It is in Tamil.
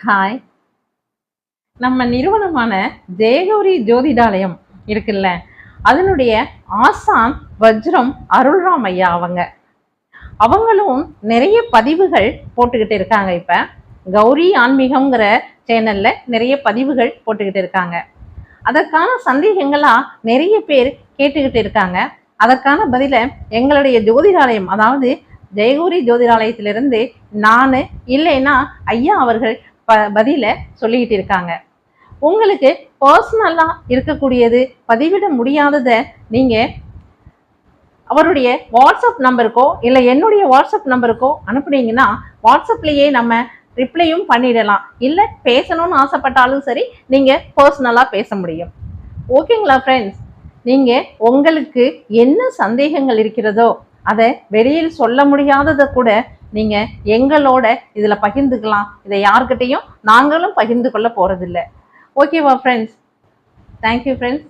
ஹாய். நம்ம நிறுவனமான ஜெயகௌரி ஜோதிடாலயம் இருக்குல்ல, அதனுடைய ஆசான் வஜ்ரம் அருள்ராம் ஐயா அவங்களும் நிறைய பதிவுகள் போட்டுக்கிட்டு இருக்காங்க. இப்ப கௌரி ஆன்மீகம்ங்கிற சேனல்ல நிறைய பதிவுகள் போட்டுக்கிட்டு இருக்காங்க. அதற்கான சந்தேகங்களா நிறைய பேர் கேட்டுக்கிட்டு இருக்காங்க. அதற்கான பதில எங்களுடைய ஜோதிடாலயம், அதாவது ஜெயகௌரி ஜோதிடாலயத்திலிருந்து நான் இல்லைன்னா ஐயா அவர்கள் பதில சொல்லிக்கிட்டு இருக்காங்க. உங்களுக்கு பர்சனலா இருக்கக்கூடியது, பதிவிட முடியாததை நீங்க அவருடைய வாட்ஸ்அப் நம்பருக்கோ இல்லை என்னுடைய வாட்ஸ்அப் நம்பருக்கோ அனுப்புனீங்கன்னா வாட்ஸ்அப்லேயே நம்ம ரிப்ளையும் பண்ணிடலாம். இல்லை பேசணும்னு ஆசைப்பட்டாலும் சரி, நீங்கள் பர்சனலாக பேச முடியும். ஓகேங்களா ஃப்ரெண்ட்ஸ்? நீங்கள் உங்களுக்கு என்ன சந்தேகங்கள் இருக்கிறதோ அதை வெளியில் சொல்ல முடியாததை கூட நீங்கள் எங்களோட இதில் பகிர்ந்துக்கலாம். இதை யார்கிட்டையும் நாங்களும் பகிர்ந்து கொள்ள போகிறதில்ல. ஓகேவா ஃப்ரெண்ட்ஸ்? Thank you friends.